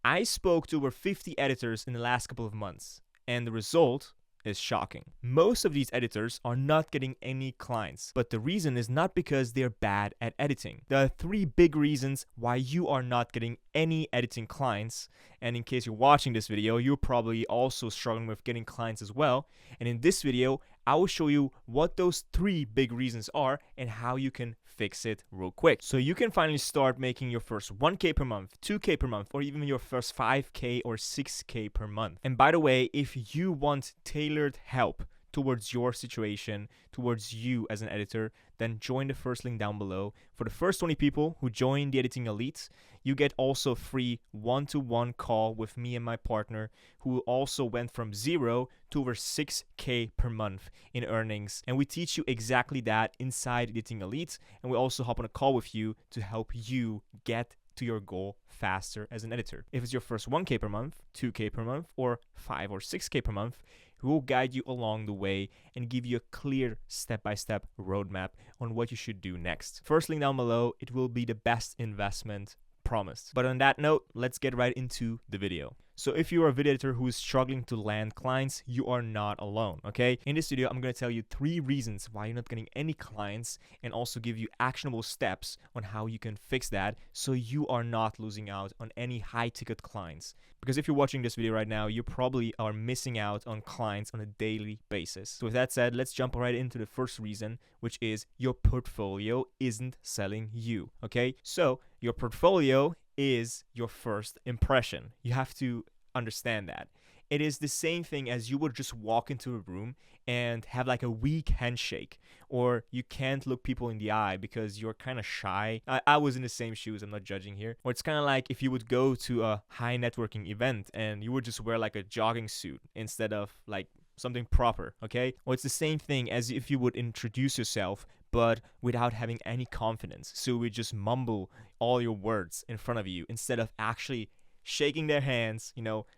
I spoke to over 50 editors in the last couple of months, and the result is shocking. Most of these editors are not getting any clients, but the reason is not because they're bad at editing. There are three big reasons why you are not getting any editing clients, and in case you're watching this video, you're probably also struggling with getting clients as well. And in this video, I will show you what those three big reasons are and how you can fix it real quick. So you can finally start making your first 1K per month, 2K per month, or even your first 5K or 6K per month. And by the way, if you want tailored help towards your situation, towards you as an editor, then join the first link down below. For the first 20 people who join the Editing Elite, you get also a free one-to-one call with me and my partner, who also went from 0 to over 6K per month in earnings. And we teach you exactly that inside Editing Elite, and we also hop on a call with you to help you get to your goal faster as an editor. If it's your first 1K per month, 2K per month, or 5 or 6K per month, we will guide you along the way and give you a clear step-by-step roadmap on what you should do next. First link down below, it will be the best investment, promised. But on that note, let's get right into the video. So if you are a video editor who is struggling to land clients, you are not alone, okay? In this video, I'm going to tell you 3 reasons why you're not getting any clients and also give you actionable steps on how you can fix that so you are not losing out on any high-ticket clients. Because if you're watching this video right now, you probably are missing out on clients on a daily basis. So with that said, let's jump right into the first reason, which is your portfolio isn't selling you, okay? So your portfolio is your first impression. You have to understand that. It is the same thing as you would just walk into a room and have like a weak handshake, or you can't look people in the eye because you're kind of shy. I was in the same shoes, I'm not judging here. Or it's kind of like if you would go to a high networking event and you would just wear like a jogging suit instead of like something proper, okay? Or it's the same thing as if you would introduce yourself but without having any confidence. So we just mumble all your words in front of you instead of actually shaking their hands,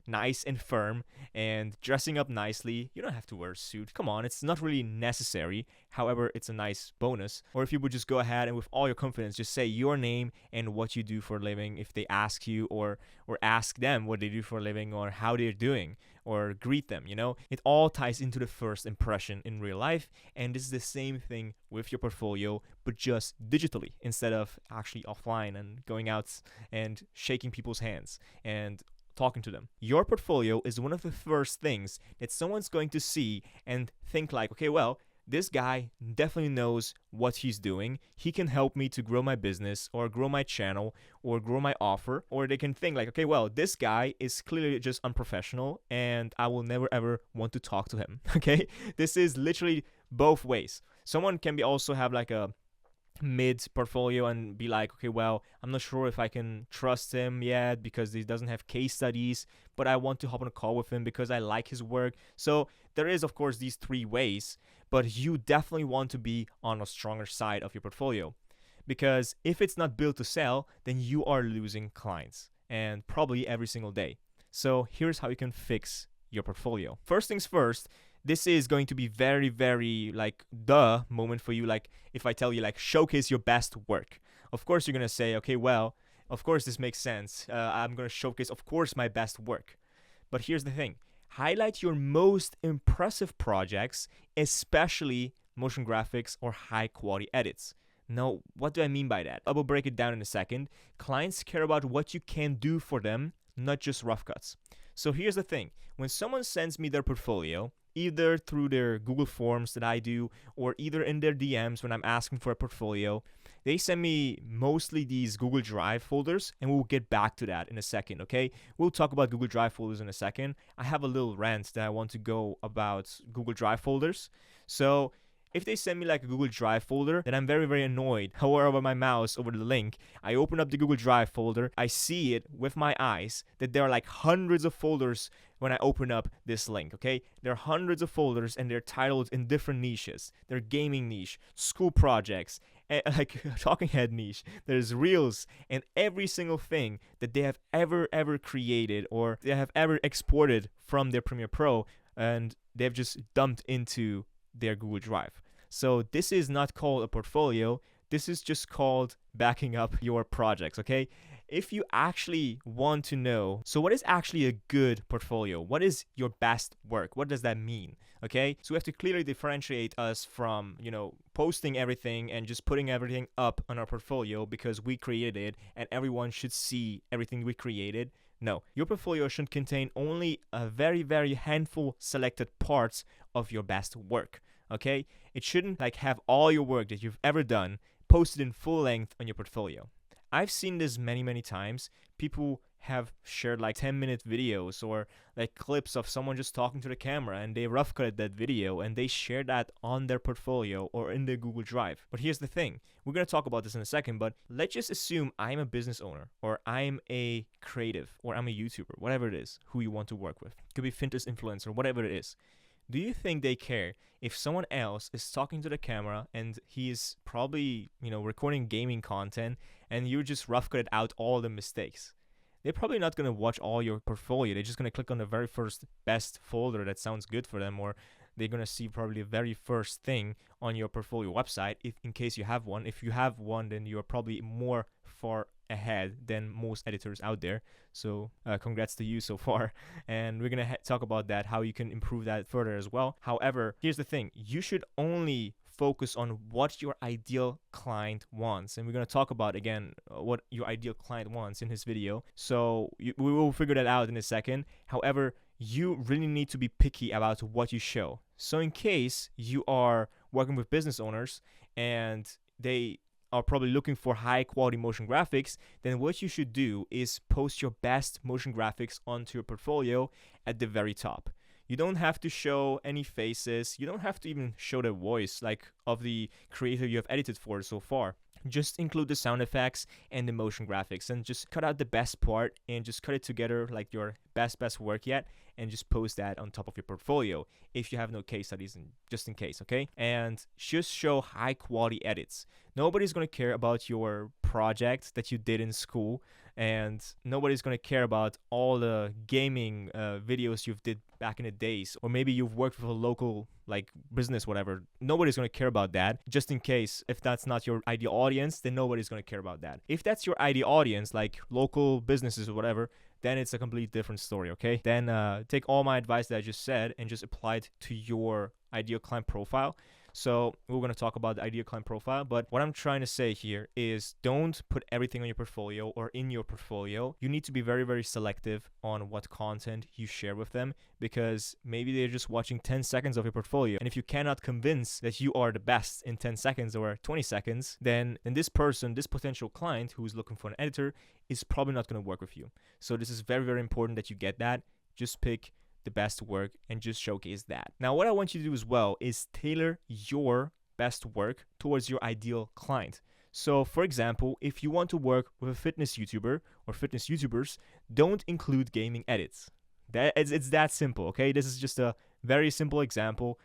nice and firm, and dressing up nicely. You don't have to wear a suit. Come on, it's not really necessary. However, it's a nice bonus. Or if you would just go ahead and with all your confidence, just say your name and what you do for a living if they ask you, or ask them what they do for a living or how they're doing, or greet them, It all ties into the first impression in real life, and this is the same thing with your portfolio, but just digitally instead of actually offline and going out and shaking people's hands and talking to them. Your portfolio is one of the first things that someone's going to see and think like, okay, well, this guy definitely knows what he's doing. He can help me to grow my business or grow my channel or grow my offer. Or they can think like, okay, well, this guy is clearly just unprofessional and I will never ever want to talk to him. Okay? This is literally both ways. Someone can be also have like a mid portfolio and be like, okay, well, I'm not sure if I can trust him yet because he doesn't have case studies, but I want to hop on a call with him because I like his work. So there is, of course, these 3 ways, but you definitely want to be on a stronger side of your portfolio, because if it's not built to sell, then you are losing clients, and probably every single day. So here's how you can fix your portfolio. First things first, this is going to be very, very like the moment for you. Like if I tell you like showcase your best work, of course you're going to say, okay, well, of course this makes sense. I'm going to showcase, of course, my best work. But here's the thing. Highlight your most impressive projects, especially motion graphics or high quality edits. Now, what do I mean by that? I will break it down in a second. Clients care about what you can do for them, not just rough cuts. So here's the thing. When someone sends me their portfolio, either through their Google Forms that I do, or either in their DMs when I'm asking for a portfolio, they send me mostly these Google Drive folders, and we'll get back to that in a second, okay? We'll talk about Google Drive folders in a second. I have a little rant that I want to go about Google Drive folders. So if they send me like a Google Drive folder, then I'm very, very annoyed. Hover over my mouse over the link. I open up the Google Drive folder. I see it with my eyes that there are like hundreds of folders when I open up this link, okay? There are hundreds of folders and they're titled in different niches. They're gaming niche, school projects, like talking head niche. There's reels and every single thing that they have ever created or they have ever exported from their Premiere Pro, and they've just dumped into their Google Drive. So this is not called a portfolio. This is just called backing up your projects, okay? if you actually want to know, so what is actually a good portfolio? What is your best work? What does that mean? Okay, so we have to clearly differentiate us from, posting everything and just putting everything up on our portfolio because we created it and everyone should see everything we created. No, your portfolio should contain only a very, very handful selected parts of your best work. Okay, it shouldn't like have all your work that you've ever done posted in full length on your portfolio. I've seen this many, many times. People have shared like 10-minute videos or like clips of someone just talking to the camera, and they rough cut that video and they share that on their portfolio or in their Google Drive. But here's the thing. We're going to talk about this in a second, but let's just assume I'm a business owner or I'm a creative or I'm a YouTuber, whatever it is, who you want to work with. It could be fitness influencer, whatever it is. Do you think they care if someone else is talking to the camera and he's probably, recording gaming content and you just rough cut out all the mistakes? They're probably not going to watch all your portfolio. They're just going to click on the very first best folder that sounds good for them, or they're going to see probably the very first thing on your portfolio website, if in case you have one. If you have one, then you're probably more far ahead than most editors out there. So congrats to you so far. And we're going to talk about that, how you can improve that further as well. However, here's the thing. You should only focus on what your ideal client wants, and we're going to talk about again what your ideal client wants in this video, so we will figure that out in a second. However, you really need to be picky about what you show. So in case you are working with business owners and they are probably looking for high quality motion graphics, then what you should do is post your best motion graphics onto your portfolio at the very top. You don't have to show any faces. You don't have to even show the voice like of the creator you have edited for so far. Just include the sound effects and the motion graphics and just cut out the best part and just cut it together like your best work yet, and just post that on top of your portfolio if you have no case studies, just in case, okay? And just show high quality edits. Nobody's going to care about your project that you did in school, and nobody's going to care about all the gaming videos you've did back in the days, or maybe you've worked with a local like business, whatever. Nobody's going to care about that. Just in case, if that's not your ideal audience, then nobody's going to care about that. If that's your ideal audience, like local businesses or whatever, then it's a completely different story, okay? Then take all my advice that I just said and just apply it to your ideal client profile. So we're going to talk about the ideal client profile, but what I'm trying to say here is don't put everything on your portfolio or in your portfolio. You need to be very, very selective on what content you share with them, because maybe they're just watching 10 seconds of your portfolio. And if you cannot convince that you are the best in 10 seconds or 20 seconds, then this person, this potential client who's looking for an editor, is probably not going to work with you. So this is very, very important that you get that. Just pick the best work and just showcase that. Now, what I want you to do as well is tailor your best work towards your ideal client. So, for example, if you want to work with a fitness YouTuber or fitness YouTubers, don't include gaming edits. It's that simple, okay? This is just a very simple example.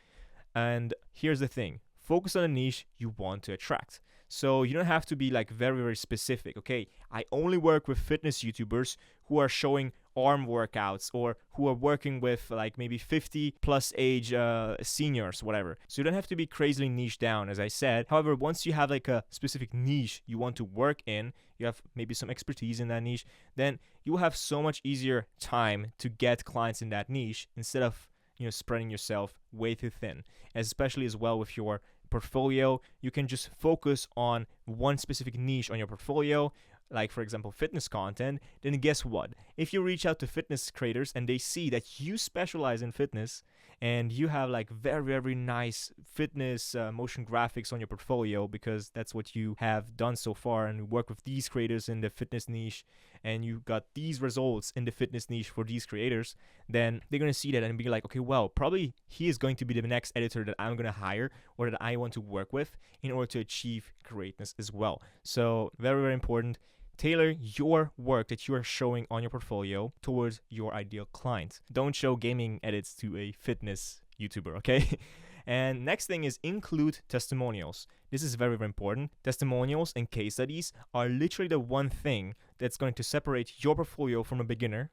And here's the thing. Focus on a niche you want to attract. So you don't have to be like very, very specific, okay? I only work with fitness YouTubers who are showing arm workouts or who are working with like maybe 50 plus age seniors, whatever. So you don't have to be crazily niche down, as I said. However, once you have like a specific niche you want to work in, you have maybe some expertise in that niche, then you will have so much easier time to get clients in that niche instead of spreading yourself way too thin. Especially as well with your portfolio, you can just focus on one specific niche on your portfolio, like for example fitness content. Then guess what? If you reach out to fitness creators and they see that you specialize in fitness and you have like very, very nice fitness motion graphics on your portfolio because that's what you have done so far, and you work with these creators in the fitness niche and you got these results in the fitness niche for these creators, then they're going to see that and be like, okay, well, probably he is going to be the next editor that I'm going to hire or that I want to work with in order to achieve greatness as well. So very, very important. Tailor your work that you are showing on your portfolio towards your ideal client. Don't show gaming edits to a fitness YouTuber, okay? And next thing is include testimonials. This is very, very important. Testimonials and case studies are literally the one thing that's going to separate your portfolio from a beginner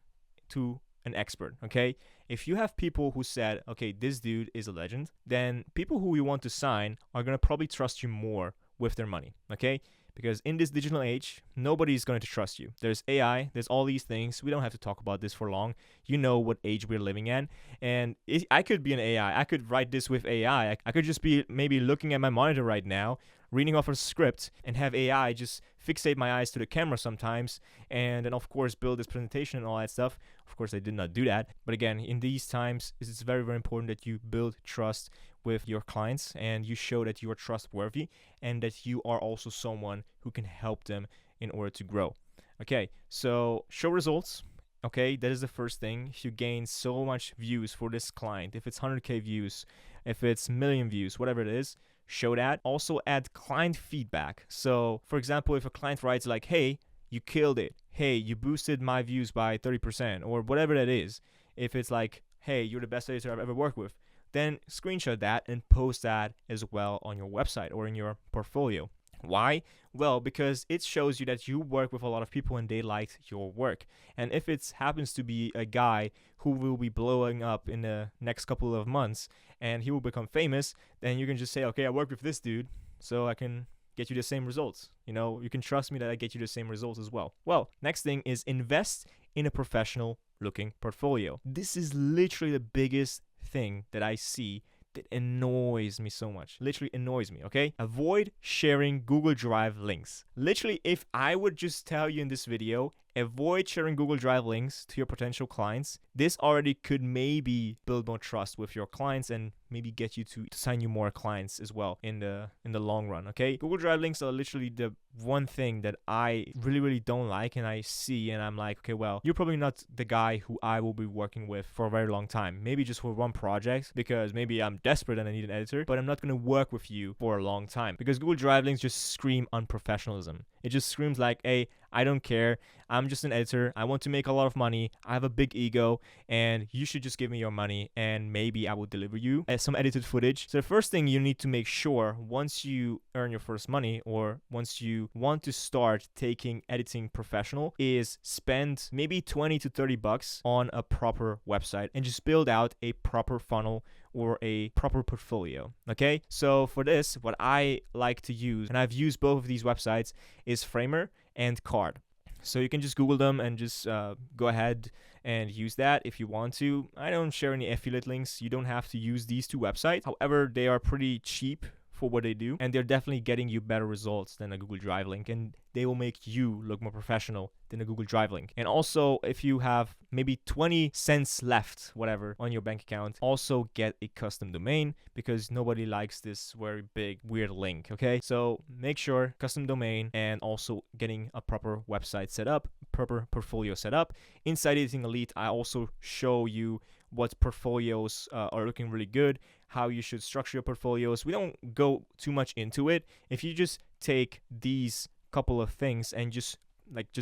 to an expert, okay? If you have people who said, okay, this dude is a legend, then people who you want to sign are going to probably trust you more with their money, okay? because in this digital age, nobody's going to trust you. There's AI, there's all these things. We don't have to talk about this for long. You know what age we're living in. And I could be an AI. I could write this with AI. I could just be maybe looking at my monitor right now, reading off a script, and have AI just fixate my eyes to the camera sometimes, and then of course build this presentation and all that stuff. Of course, I did not do that. But again, in these times, it's very, very important that you build trust with your clients and you show that you are trustworthy and that you are also someone who can help them in order to grow. Okay, so show results. Okay, that is the first thing. If you gain so much views for this client, if it's 100K views, if it's million views, whatever it is, show that. Also add client feedback. So for example, if a client writes like, hey, you killed it, hey, you boosted my views by 30%, or whatever that is, if it's like, hey, you're the best editor I've ever worked with, then screenshot that and post that as well on your website or in your portfolio. Why? Well, because it shows you that you work with a lot of people and they liked your work. And if it happens to be a guy who will be blowing up in the next couple of months and he will become famous, then you can just say, okay, I worked with this dude, so I can get you the same results. You know, you can trust me that I get you the same results as well. Well, next thing is invest in a professional looking portfolio. This is literally the biggest thing that I see that annoys me so much. Literally annoys me, okay? Avoid sharing Google Drive links. Literally, if I would just tell you in this video, avoid sharing Google Drive links to your potential clients, this already could maybe build more trust with your clients and maybe get you to sign you more clients as well in the long run, okay? Google Drive links are literally the one thing that I really, really don't like, and I see and I'm like, okay, well, you're probably not the guy who I will be working with for a very long time. Maybe just for one project, because maybe I'm desperate and I need an editor, but I'm not going to work with you for a long time, because Google Drive links just scream unprofessionalism. It just screams like, hey, I don't care. I'm just an editor. I want to make a lot of money. I have a big ego, and you should just give me your money, and maybe I will deliver you some edited footage. So the first thing you need to make sure once you earn your first money, or once you want to start taking editing professional, is spend maybe 20 to 30 bucks on a proper website and just build out a proper funnel or a proper portfolio. Okay, so for this, what I like to use, and I've used both of these websites, is Framer and Card. So you can just Google them and just go ahead and use that if you want to. I don't share any affiliate links. You don't have to use these two websites. However, they are pretty cheap for what they do, and they're definitely getting you better results than a Google Drive link, and they will make you look more professional than a Google Drive link. And also, if you have maybe 20 cents left, whatever, on your bank account, also get a custom domain, because nobody likes this very big weird link. Okay, so make sure custom domain, and also getting a proper website set up, proper portfolio set up. Inside Editing Elite, I also show you what portfolios are looking really good, how you should structure your portfolios. We don't go too much into it. If you just take these couple of things and just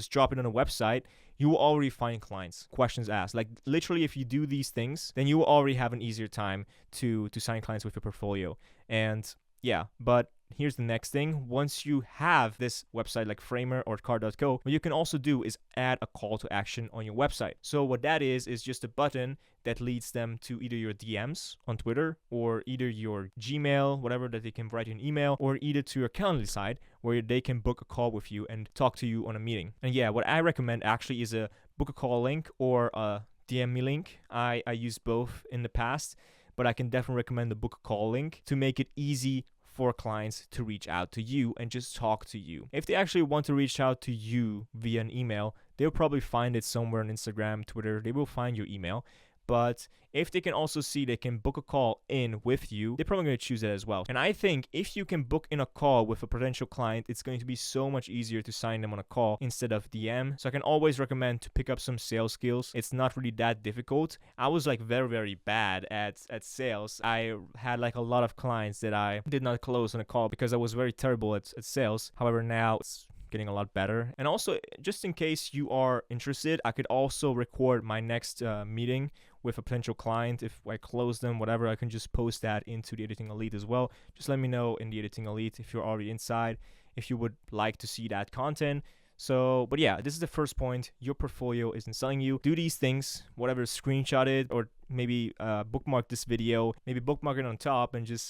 drop it on a website, you will already find clients, questions asked. Like literally, if you do these things, then you will already have an easier time to sign clients with your portfolio. And yeah, but here's the next thing. Once you have this website like Framer or Card.co, what you can also do is add a call to action on your website. So what that is just a button that leads them to either your DMs on Twitter, or either your Gmail, whatever, that they can write you an email, or either to your Calendly side where they can book a call with you and talk to you on a meeting. And yeah, what I recommend actually is a book a call link or a DM me link. I used both in the past, but I can definitely recommend the book a call link to make it easy for clients to reach out to you and just talk to you. If they actually want to reach out to you via an email, they'll probably find it somewhere on Instagram, Twitter. They will find your email. But if they can also see they can book a call in with you, they're probably going to choose that as well. And I think if you can book in a call with a potential client, it's going to be so much easier to sign them on a call instead of DM. So I can always recommend to pick up some sales skills. It's not really that difficult. I was like very, very bad at sales. I had like a lot of clients that I did not close on a call because I was very terrible at sales. However, now it's getting a lot better. And also, just in case you are interested, I could also record my next meeting with a potential client. If I close them, whatever, I can just post that into the Editing Elite as well. Just let me know in the Editing Elite if you're already inside, if you would like to see that content. So, but yeah, this is the first point. Your portfolio isn't selling you. Do these things, whatever, screenshot it or maybe bookmark this video, maybe bookmark it on top, and just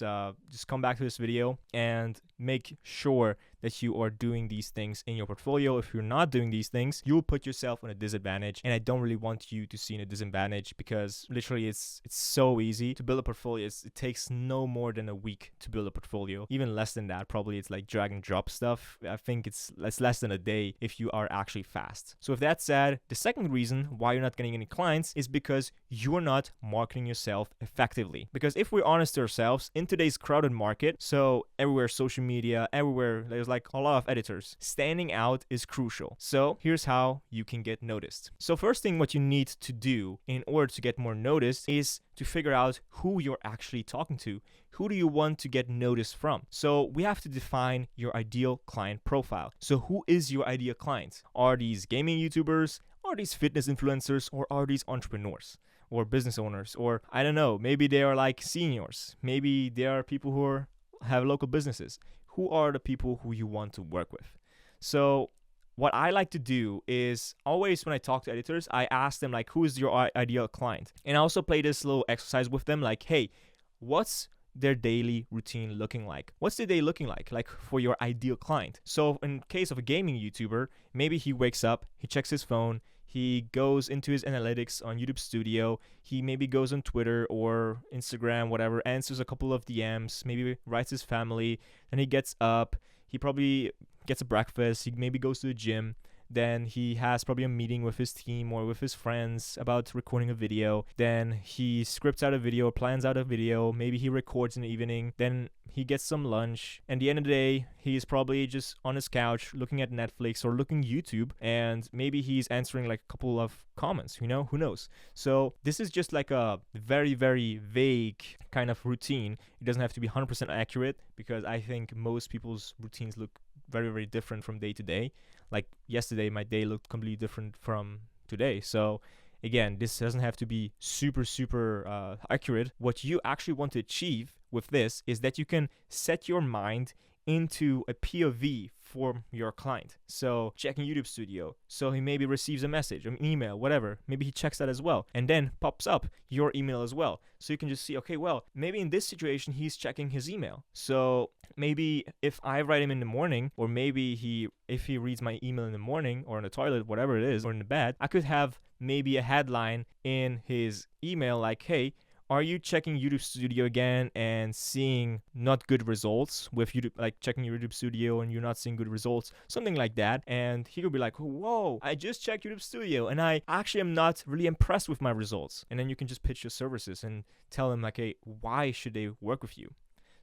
come back to this video and make sure that you are doing these things in your portfolio. If you're not doing these things, you'll put yourself on a disadvantage, and I don't really want you to see in a disadvantage, because literally it's so easy to build a portfolio. It takes no more than a week to build a portfolio, even less than that. Probably it's like drag and drop stuff. I think it's less than a day if you are actually fast. So with that said, the second reason why you're not getting any clients is because you're not marketing yourself effectively. Because if we're honest to ourselves, in today's crowded market, so everywhere, social media, everywhere, there's like a lot of editors, standing out is crucial. So here's how you can get noticed. So first thing, what you need to do in order to get more noticed is to figure out who you're actually talking to. Who do you want to get noticed from? So we have to define your ideal client profile. So who is your ideal client? Are these gaming YouTubers? Are these fitness influencers? Or are these entrepreneurs or business owners? Or I don't know, maybe they are like seniors. Maybe they are people who have local businesses. Who are the people who you want to work with? So what I like to do is always when I talk to editors, I ask them like, who is your ideal client? And I also play this little exercise with them like, hey, what's their daily routine looking like? What's the day looking like for your ideal client? So in case of a gaming YouTuber, maybe he wakes up, he checks his phone, he goes into his analytics on YouTube Studio, he maybe goes on Twitter or Instagram, whatever, answers a couple of DMs, maybe writes his family, then he gets up, he probably gets a breakfast, he maybe goes to the gym, then he has probably a meeting with his team or with his friends about recording a video. Then he scripts out a video, plans out a video. Maybe he records in the evening. Then he gets some lunch. And at the end of the day, he's probably just on his couch looking at Netflix or looking YouTube. And maybe he's answering like a couple of comments, who knows? So this is just like a very, very vague kind of routine. It doesn't have to be 100% accurate, because I think most people's routines look very, very different from day to day. Like yesterday, my day looked completely different from today. So again, this doesn't have to be super, super accurate. What you actually want to achieve with this is that you can set your mind into a POV for your client. So checking YouTube Studio. So he maybe receives a message, an email, whatever. Maybe he checks that as well. And then pops up your email as well. So you can just see, okay, well, maybe in this situation, he's checking his email. So maybe if I write him in the morning, or maybe if he reads my email in the morning or in the toilet, whatever it is, or in the bed, I could have maybe a headline in his email like, hey, are you checking YouTube Studio again and seeing not good results with YouTube, like checking your YouTube Studio and you're not seeing good results, something like that. And he could be like, whoa, I just checked YouTube Studio and I actually am not really impressed with my results. And then you can just pitch your services and tell them like, hey, why should they work with you?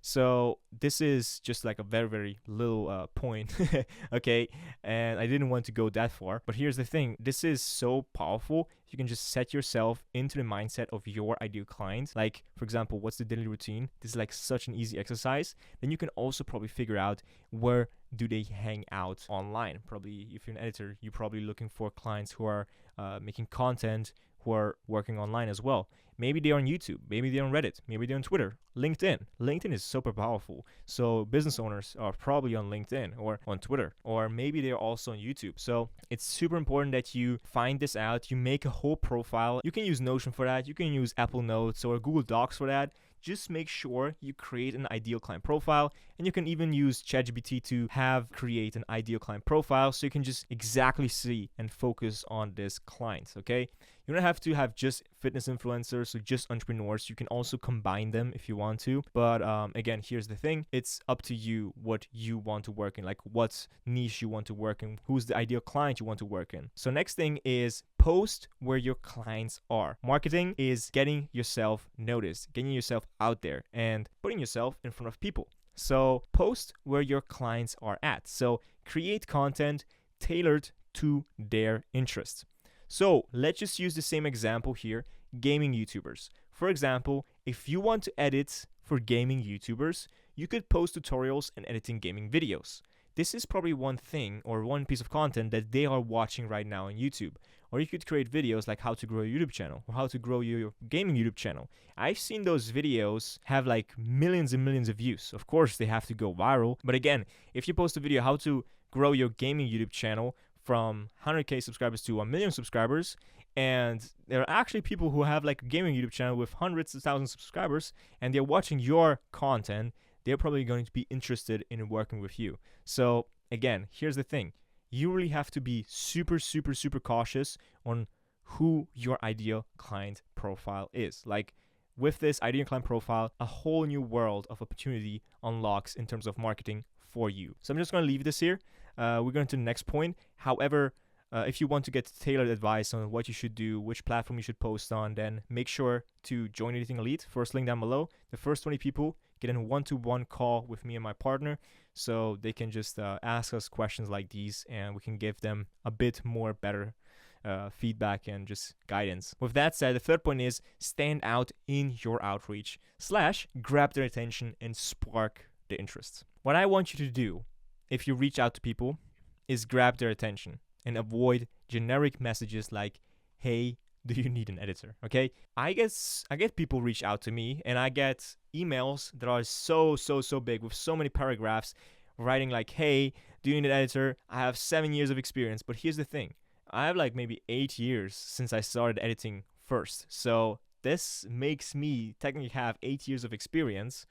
So this is just like a very, very little point, okay? And I didn't want to go that far. But here's the thing. This is so powerful. You can just set yourself into the mindset of your ideal client. Like, for example, what's the daily routine? This is like such an easy exercise. Then you can also probably figure out where do they hang out online. Probably if you're an editor, you're probably looking for clients who are making content, who are working online as well. Maybe they're on YouTube, maybe they're on Reddit, maybe they're on Twitter, LinkedIn. LinkedIn is super powerful. So business owners are probably on LinkedIn or on Twitter, or maybe they're also on YouTube. So it's super important that you find this out. You make a whole profile. You can use Notion for that. You can use Apple Notes or Google Docs for that. Just make sure you create an ideal client profile, and you can even use ChatGPT to create an ideal client profile so you can just exactly see and focus on this client, okay? You don't have to have just fitness influencers or just entrepreneurs. You can also combine them if you want to. But again, here's the thing. It's up to you what you want to work in, like what niche you want to work in, who's the ideal client you want to work in. So next thing is post where your clients are. Marketing is getting yourself noticed, getting yourself out there and putting yourself in front of people. So post where your clients are at. So create content tailored to their interests. So let's just use the same example here, gaming YouTubers. For example, if you want to edit for gaming YouTubers, you could post tutorials and editing gaming videos. This is probably one thing or one piece of content that they are watching right now on YouTube. Or you could create videos like how to grow your YouTube channel or how to grow your gaming YouTube channel. I've seen those videos have like millions and millions of views. Of course, they have to go viral. But again, if you post a video how to grow your gaming YouTube channel from 100k subscribers to 1 million subscribers. And there are actually people who have like a gaming YouTube channel with hundreds of thousands of subscribers, and they're watching your content. They're probably going to be interested in working with you. So again, here's the thing. You really have to be super, super, super cautious on who your ideal client profile is. Like with this ideal client profile, a whole new world of opportunity unlocks in terms of marketing for you. So I'm just going to leave this here. We're going to the next point. However, if you want to get tailored advice on what you should do, which platform you should post on, then make sure to join Editing Elite. First link down below. The first 20 people get in a one-to-one call with me and my partner, so they can just ask us questions like these, and we can give them a bit more better feedback and just guidance. With that said, the third point is stand out in your outreach / grab their attention and spark the interest. What I want you to do if you reach out to people is grab their attention and avoid generic messages like, hey, do you need an editor? Okay, I get people reach out to me, and I get emails that are so big with so many paragraphs writing like, hey, do you need an editor? I have 7 years of experience. But here's the thing, I have like maybe 8 years since I started editing first, so this makes me technically have 8 years of experience.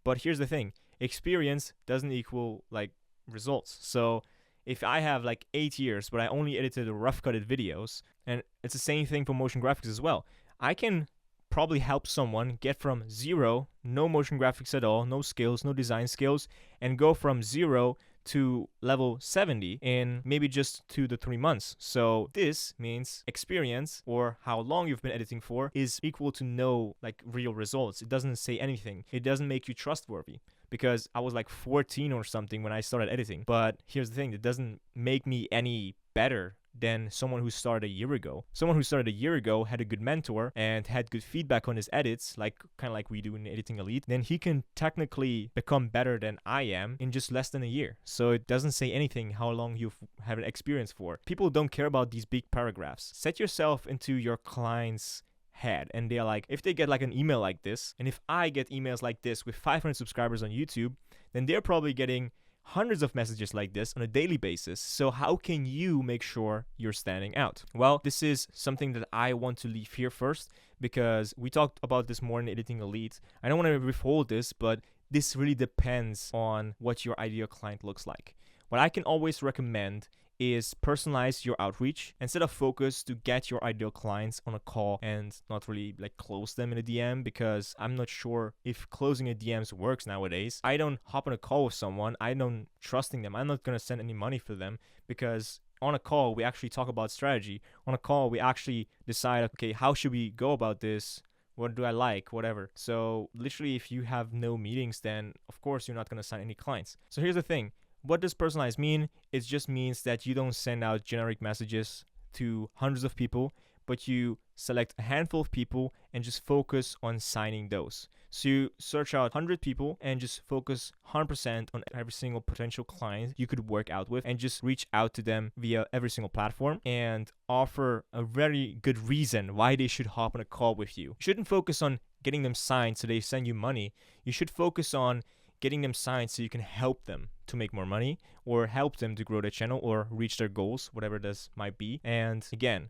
But here's the thing, experience doesn't equal like results. So if I have like 8 years, but I only edited rough cutted videos, and it's the same thing for motion graphics as well, I can probably help someone get from zero, no motion graphics at all, no skills, no design skills, and go from 0 to level 70 in maybe just 2 to 3 months. So this means experience, or how long you've been editing for, is equal to no like real results. It doesn't say anything. It doesn't make you trustworthy, because I was like 14 or something when I started editing. But here's the thing, it doesn't make me any better than someone who started a year ago. Someone who started a year ago had a good mentor and had good feedback on his edits, like kind of like we do in Editing Elite, then he can technically become better than I am in just less than a year. So it doesn't say anything how long you've had an experience for. People don't care about these big paragraphs. Set yourself into your client's head, and they're like, if they get like an email like this, and if I get emails like this with 500 subscribers on YouTube, then they're probably getting hundreds of messages like this on a daily basis. So how can you make sure you're standing out? Well, this is something that I want to leave here first, because we talked about this more in Editing Elite. I don't want to withhold this, but this really depends on what your ideal client looks like. What I can always recommend is personalize your outreach and set a focus to get your ideal clients on a call and not really like close them in a DM, because I'm not sure if closing a DMs works nowadays. I don't hop on a call with someone, I don't trusting them, I'm not going to send any money for them, because on a call we actually talk about strategy. On a call we actually decide, okay, how should we go about this? What do I like? Whatever. So literally, if you have no meetings, then of course you're not going to sign any clients. So here's the thing. What does personalized mean? It just means that you don't send out generic messages to hundreds of people, but you select a handful of people and just focus on signing those. So you search out 100 people and just focus 100% on every single potential client you could work out with, and just reach out to them via every single platform and offer a very good reason why they should hop on a call with you. You shouldn't focus on getting them signed so they send you money. You should focus on getting them signed so you can help them to make more money, or help them to grow their channel or reach their goals, whatever this might be. And again,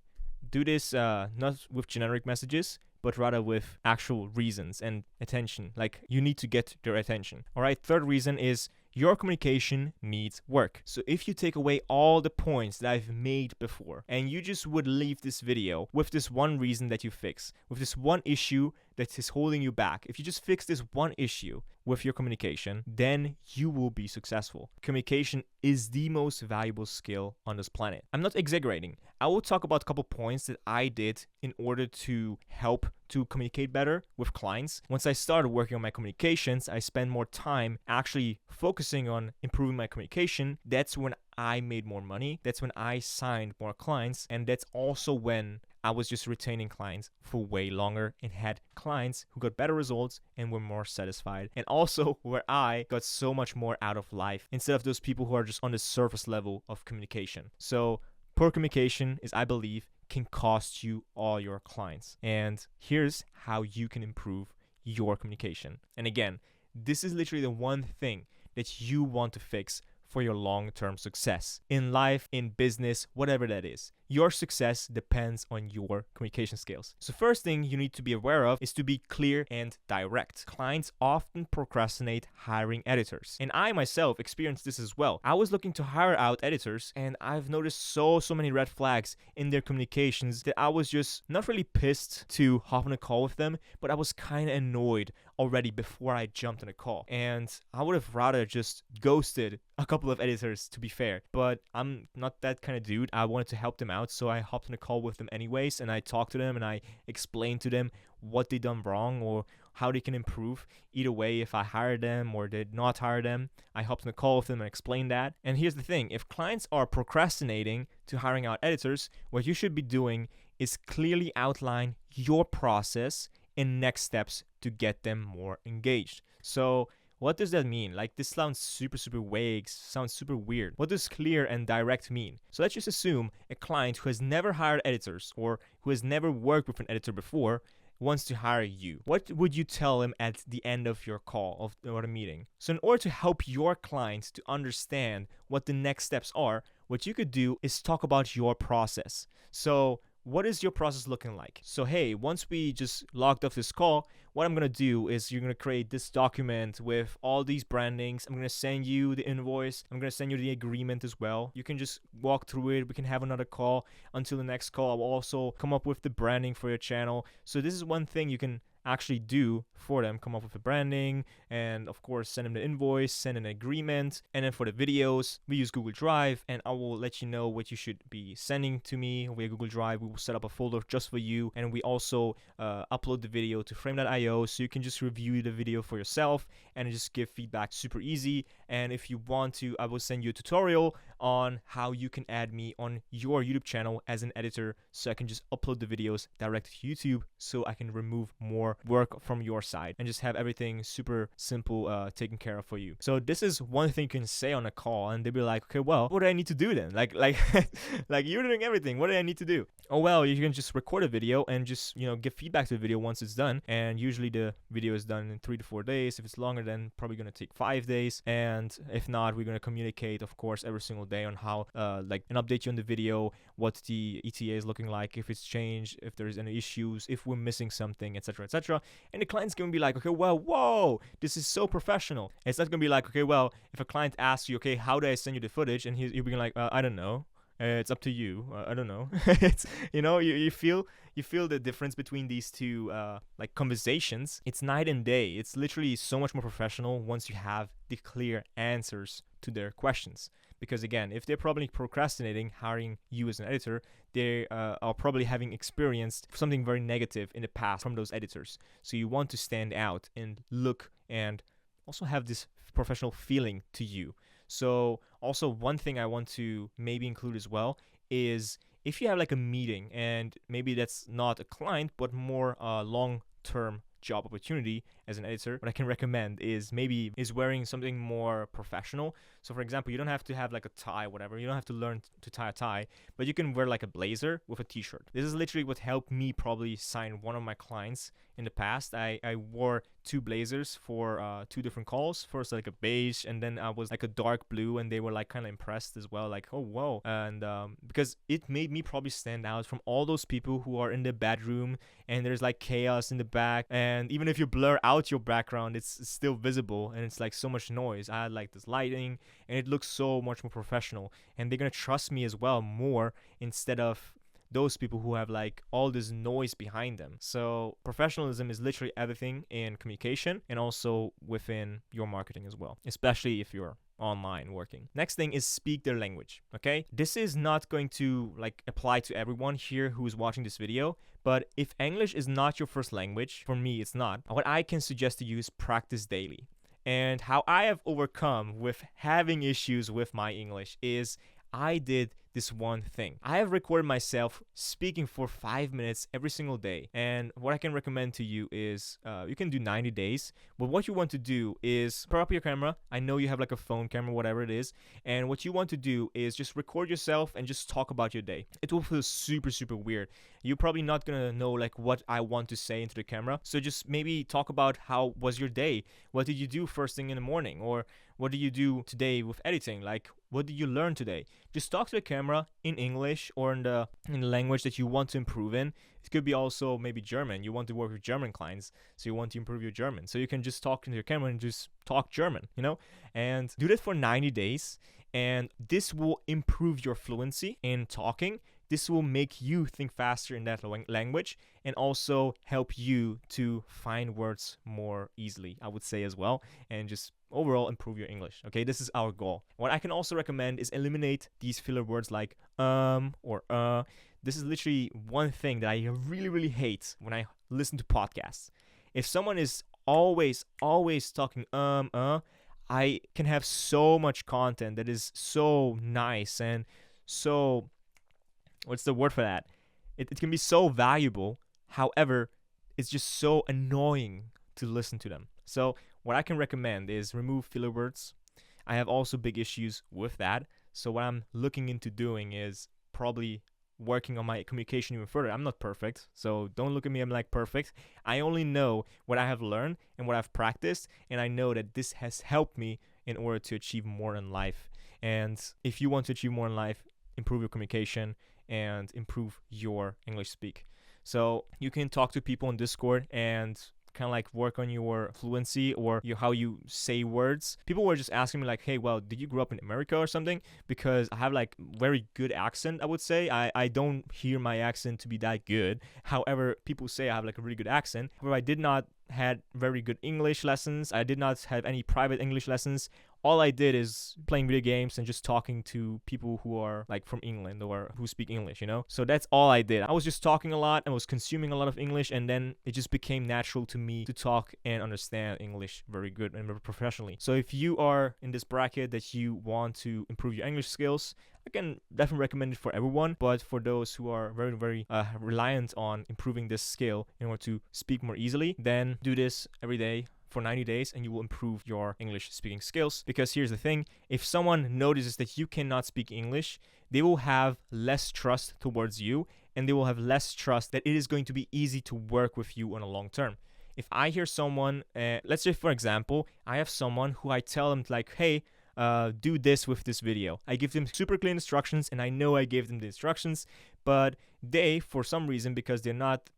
do this not with generic messages, but rather with actual reasons and attention. Like, you need to get their attention. All right, third reason is your communication needs work. So if you take away all the points that I've made before, and you just would leave this video with this one reason that you fix, with this one issue that is holding you back, if you just fix this one issue with your communication, then you will be successful. Communication is the most valuable skill on this planet. I'm not exaggerating. I will talk about a couple points that I did in order to help to communicate better with clients. Once I started working on my communications, I spent more time actually focusing on improving my communication. That's when I made more money. That's when I signed more clients. And that's also when I was just retaining clients for way longer and had clients who got better results and were more satisfied. And also where I got so much more out of life instead of those people who are just on the surface level of communication. So poor communication is, I believe, can cost you all your clients. And here's how you can improve your communication. And again, this is literally the one thing that you want to fix for your long-term success in life, in business, whatever that is. Your success depends on your communication skills. So first thing you need to be aware of is to be clear and direct. Clients often procrastinate hiring editors. And I myself experienced this as well. I was looking to hire out editors and I've noticed so many red flags in their communications that I was just not really pissed to hop on a call with them, but I was kind of annoyed already before I jumped on a call. And I would have rather just ghosted a couple of editors, to be fair, but I'm not that kind of dude. I wanted to help them out, so I hopped on a call with them anyways, and I talked to them and I explained to them what they done wrong or how they can improve. Either way, if I hired them or did not hire them, I hopped on a call with them and explained that. And here's the thing, if clients are procrastinating to hiring out editors, what you should be doing is clearly outline your process and next steps to get them more engaged. So what does that mean? Like, this sounds super vague, sounds super weird. What does clear and direct mean? So let's just assume a client who has never hired editors or who has never worked with an editor before wants to hire you. What would you tell them at the end of your call or a meeting? So in order to help your clients to understand what the next steps are, what you could do is talk about your process. So what is your process looking like? So hey, once we just logged off this call, what I'm going to do is you're going to create this document with all these brandings. I'm going to send you the invoice. I'm going to send you the agreement as well. You can just walk through it. We can have another call. Until the next call, I'll also come up with the branding for your channel. So this is one thing you can actually do for them. Come up with the branding and of course send them the invoice, send an agreement. And then for the videos, we use Google Drive, and I will let you know what you should be sending to me via Google Drive. We will set up a folder just for you, and we also upload the video to Frame.io, so you can just review the video for yourself and just give feedback. Super easy. And if you want to, I will send you a tutorial on how you can add me on your YouTube channel as an editor, so I can just upload the videos direct to YouTube, so I can remove more work from your side and just have everything super simple taken care of for you. So this is one thing you can say on a call, and they'll be like, okay, well, what do I need to do then? Like like you're doing everything. What do I need to do? Oh well, you can just record a video and just, you know, give feedback to the video once it's done. And usually the video is done in 3 to 4 days. If it's longer, then probably gonna take 5 days. And if not, we're gonna communicate, of course, every single day on how and update you on the video, what the ETA is looking like, if it's changed, if there's any issues, if we're missing something, etc., etc. And the client's gonna be like, okay, well, whoa, this is so professional. It's not gonna be like, okay, well, if a client asks you, okay, how do I send you the footage, and you'll be like, I don't know. It's up to you. I don't know. It's, you know, you feel the difference between these two like conversations. It's night and day. It's literally so much more professional once you have the clear answers to their questions. Because again, if they're probably procrastinating hiring you as an editor, they are probably having experienced something very negative in the past from those editors. So you want to stand out and look and also have this professional feeling to you. So also one thing I want to maybe include as well is if you have like a meeting, and maybe that's not a client but more a long-term job opportunity as an editor, what I can recommend is wearing something more professional. So for example, you don't have to have like a tie, whatever. You don't have to learn to tie a tie, but you can wear like a blazer with a t-shirt. This is literally what helped me probably sign one of my clients in the past. I wore 2 blazers for 2 different calls. First like a beige, and then I was like a dark blue, and they were like kind of impressed as well, like, oh whoa. And because it made me probably stand out from all those people who are in the bedroom and there's like chaos in the back, and even if you blur out your background, it's still visible, and it's like so much noise. I had like this lighting, and it looks so much more professional, and they're gonna trust me as well more instead of those people who have like all this noise behind them. So professionalism is literally everything in communication, and also within your marketing as well, especially if you're online working. Next thing is speak their language. Okay, this is not going to like apply to everyone here who is watching this video, but if English is not your first language, for me it's not, what I can suggest to you is practice daily. And how I have overcome with having issues with my English is I did this one thing. I have recorded myself speaking for 5 minutes every single day. And what I can recommend to you is you can do 90 days. But what you want to do is prop up your camera. I know you have like a phone camera, whatever it is. And what you want to do is just record yourself and just talk about your day. It will feel super weird. you're probably not gonna know like what I want to say into the camera. So just maybe talk about how was your day, what did you do first thing in the morning, or what did you do today with editing, like what did you learn today. Just talk to the camera in English or in the language that you want to improve in. It could be also maybe German. You want to work with German clients, so you want to improve your German. So you can just talk into your camera and just talk German, and do that for 90 days. And this will improve your fluency in talking. This will make you think faster in that language and also help you to find words more easily, I would say as well, and just overall improve your English. Okay, this is our goal. What I can also recommend is eliminate these filler words like or This is literally one thing that I really, really hate when I listen to podcasts. If someone is always talking I can have so much content that is so nice and so, what's the word for that? It can be so valuable. However, it's just so annoying to listen to them. So what I can recommend is remove filler words. I have also big issues with that. So what I'm looking into doing is probably working on my communication even further. I'm not perfect, so don't look at me, I'm like perfect. I only know what I have learned and what I've practiced, and I know that this has helped me in order to achieve more in life. And if you want to achieve more in life, improve your communication and improve your English speak. So you can talk to people on Discord and kind of like work on your fluency or how you say words. People were just asking me like, hey, well, did you grow up in America or something? Because I have like very good accent, I would say. I don't hear my accent to be that good. However, people say I have like a really good accent. However, I did not had very good English lessons. I did not have any private English lessons. All I did is playing video games and just talking to people who are like from England or who speak English, So that's all I did. I was just talking a lot and was consuming a lot of English, and then it just became natural to me to talk and understand English very good and very professionally. So if you are in this bracket that you want to improve your English skills, I can definitely recommend it for everyone, but for those who are very, very reliant on improving this skill in order to speak more easily, then do this every day for 90 days and you will improve your English speaking skills. Because here's the thing, if someone notices that you cannot speak English, they will have less trust towards you, and they will have less trust that it is going to be easy to work with you on a long term. If I hear someone, let's say for example, I have someone who I tell them like, hey, do this with this video. I give them super clear instructions, and I know I gave them the instructions, but they, for some reason, because they're not,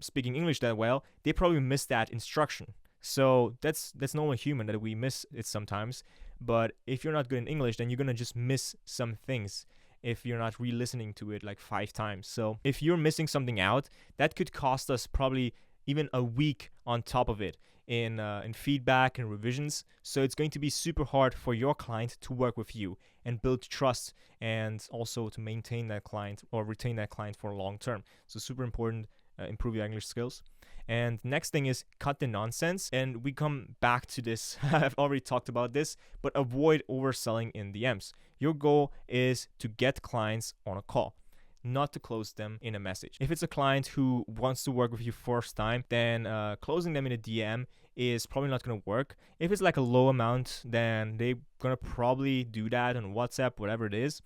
speaking English that well, they probably miss that instruction. So that's normal human that we miss it sometimes. But if you're not good in English, then you're gonna just miss some things if you're not re-listening to it like 5 times. So if you're missing something out, that could cost us probably even a week on top of it in feedback and revisions. So it's going to be super hard for your client to work with you and build trust, and also to maintain that client or retain that client for long term. So super important, improve your English skills. And next thing is cut the nonsense. And we come back to this. I've already talked about this, but avoid overselling in DMs. Your goal is to get clients on a call, not to close them in a message. If it's a client who wants to work with you first time, then closing them in a DM is probably not going to work. If it's like a low amount, then they're going to probably do that on WhatsApp, whatever it is.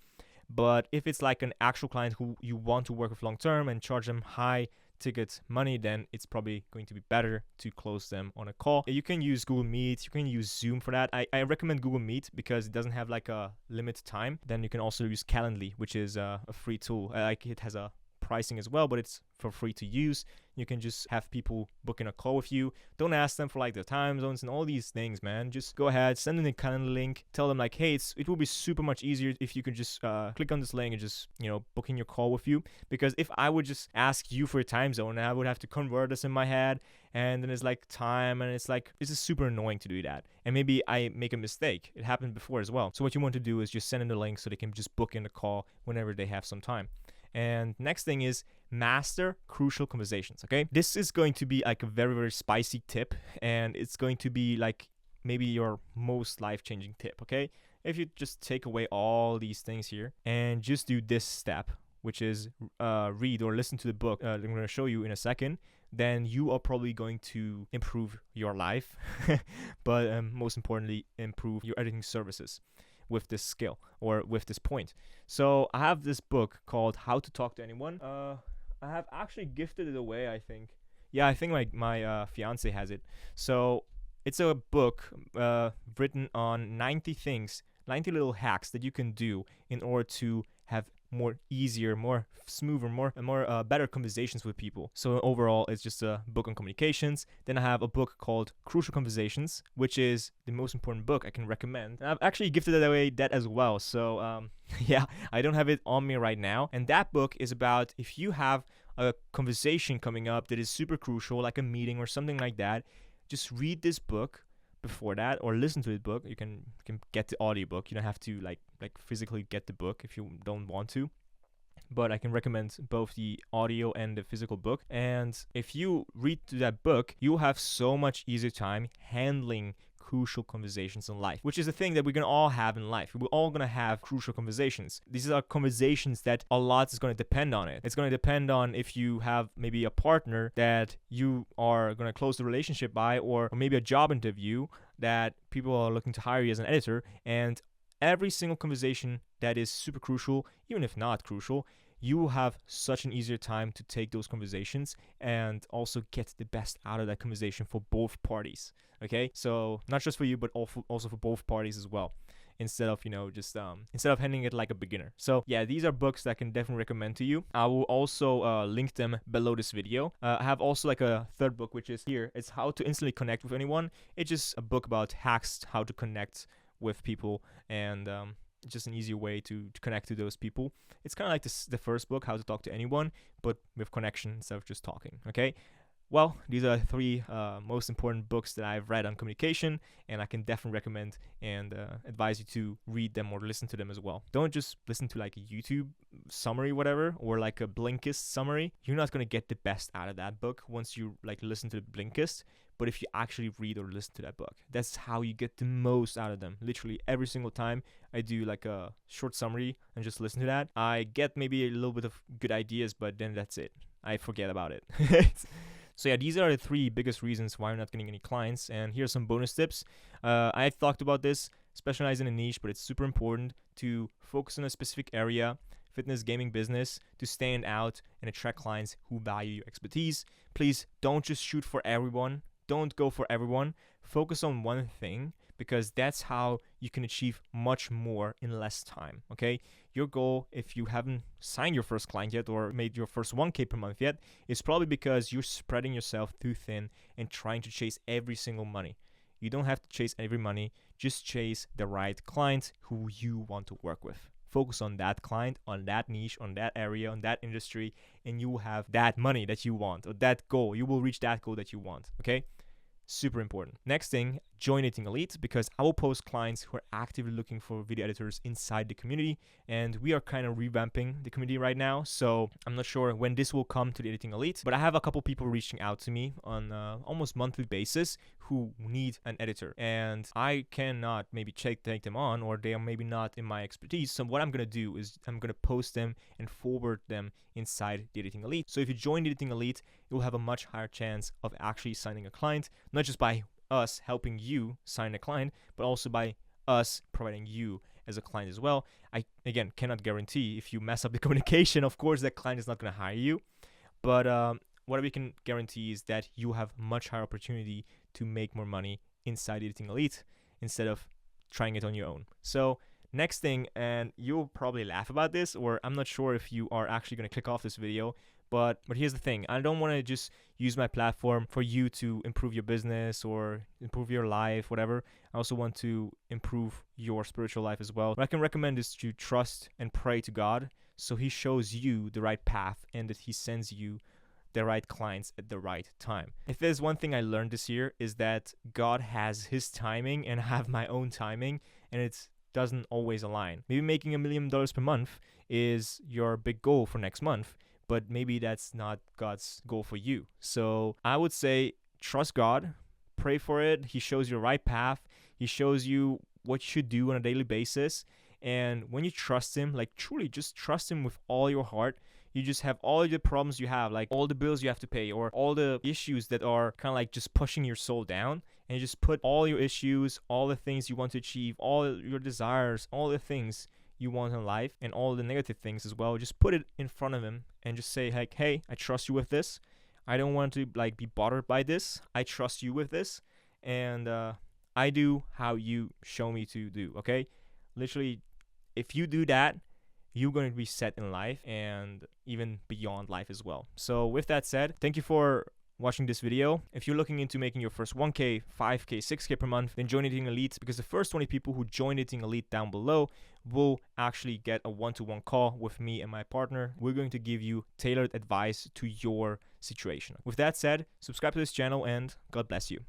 But if it's like an actual client who you want to work with long term and charge them high ticket money, then it's probably going to be better to close them on a call. You can use Google Meet, you can use Zoom for that. I recommend Google Meet because it doesn't have like a limit time. Then you can also use Calendly, which is a free tool. Like it has a pricing as well, but it's for free to use. You can just have people book in a call with you. Don't ask them for like the time zones and all these things, man. Just go ahead, send them a calendar link, tell them like, hey, it will be super much easier if you could just click on this link and just, book in your call with you. Because if I would just ask you for a time zone, I would have to convert this in my head, and then it's like time, and it's like, this is super annoying to do that. And maybe I make a mistake. It happened before as well. So what you want to do is just send them the link so they can just book in the call whenever they have some time. And next thing is master crucial conversations, okay? This is going to be like a very, very spicy tip, and it's going to be like maybe your most life-changing tip, okay? If you just take away all these things here and just do this step, which is read or listen to the book I'm going to show you in a second, then you are probably going to improve your life, but most importantly, improve your editing services with this skill or with this point. So I have this book called How to Talk to Anyone. I I have actually gifted it away, I think. Yeah, I think my fiance has it. So it's a book written on 90 things, 90 little hacks that you can do in order to have more easier, more smoother, more better conversations with people. So overall, it's just a book on communications. Then I have a book called Crucial Conversations, which is the most important book I can recommend. And I've actually gifted it away that as well. So yeah, I don't have it on me right now. And that book is about if you have a conversation coming up that is super crucial, like a meeting or something like that, just read this book before that or listen to the book. You can get the audiobook. You don't have to like physically get the book if you don't want to. But I can recommend both the audio and the physical book. And if you read through that book, you'll have so much easier time handling crucial conversations in life, which is a thing that we're gonna all have in life. We're all gonna have crucial conversations. These are conversations that a lot is gonna depend on it. It's gonna depend on if you have maybe a partner that you are gonna close the relationship by, or maybe a job interview that people are looking to hire you as an editor. And every single conversation that is super crucial, even if not crucial, you will have such an easier time to take those conversations and also get the best out of that conversation for both parties. Okay, so not just for you, but also for both parties as well. Instead of just instead of handling it like a beginner. So yeah, these are books that I can definitely recommend to you. I will also link them below this video. I have also like a third book, which is here. It's How to Instantly Connect with Anyone. It's just a book about hacks, how to connect with people, and just an easier way to connect to those people. It's kind of like the first book, How to Talk to Anyone, but with connection instead of just talking. Okay. Well, these are the three most important books that I've read on communication, and I can definitely recommend and advise you to read them or listen to them as well. Don't just listen to like a YouTube summary, whatever, or like a Blinkist summary. You're not going to get the best out of that book once you like listen to the Blinkist. But if you actually read or listen to that book, that's how you get the most out of them. Literally every single time I do like a short summary and just listen to that, I get maybe a little bit of good ideas, but then that's it. I forget about it. So yeah, these are the three biggest reasons why I'm not getting any clients. And here's some bonus tips. I've talked about this, specialize in a niche, but it's super important to focus on a specific area, fitness, gaming, business, to stand out and attract clients who value your expertise. Please don't just shoot for everyone. Don't go for everyone. Focus on one thing, because that's how you can achieve much more in less time, okay? Your goal, if you haven't signed your first client yet or made your first 1K per month yet, is probably because you're spreading yourself too thin and trying to chase every single money. You don't have to chase every money. Just chase the right client who you want to work with. Focus on that client, on that niche, on that area, on that industry, and you will have that money that you want, or that goal. You will reach that goal that you want, okay? Super important. Next thing, join Editing Elite, because I will post clients who are actively looking for video editors inside the community, and we are kind of revamping the community right now, so I'm not sure when this will come to the Editing Elite, but I have a couple people reaching out to me on almost monthly basis who need an editor, and I cannot maybe take them on, or they are maybe not in my expertise. So what I'm going to do is I'm going to post them and forward them inside the Editing Elite. So if you join the Editing Elite, you'll have a much higher chance of actually signing a client, not just by us helping you sign a client, but also by us providing you as a client as well. I, again, cannot guarantee if you mess up the communication, of course, that client is not going to hire you. But what we can guarantee is that you have much higher opportunity to make more money inside Editing Elite instead of trying it on your own. So next thing, and you'll probably laugh about this, or I'm not sure if you are actually going to click off this video, but here's the thing. I don't want to just use my platform for you to improve your business or improve your life, whatever. I also want to improve your spiritual life as well. What I can recommend is to trust and pray to God so he shows you the right path and that he sends you the right clients at the right time. If there's one thing I learned this year, is that God has his timing and I have my own timing, and it doesn't always align. Maybe making $1 million per month is your big goal for next month, but maybe that's not God's goal for you. So I would say trust God, pray for it. He shows you the right path. He shows you what you should do on a daily basis. And when you trust him, like truly just trust him with all your heart, you just have all the problems you have, like all the bills you have to pay or all the issues that are kind of like just pushing your soul down, and you just put all your issues, all the things you want to achieve, all your desires, all the things you want in life, and all the negative things as well, just put it in front of him and just say like, hey, I trust you with this. I don't want to like be bothered by this. I trust you with this, and I do how you show me to do. Okay, literally, if you do that, you're going to be set in life and even beyond life as well. So with that said, thank you for watching this video. If you're looking into making your first 1K, 5K, 6K per month, then join Eating Elite, because the first 20 people who join Eating Elite down below will actually get a one-to-one call with me and my partner. We're going to give you tailored advice to your situation. With that said, subscribe to this channel and God bless you.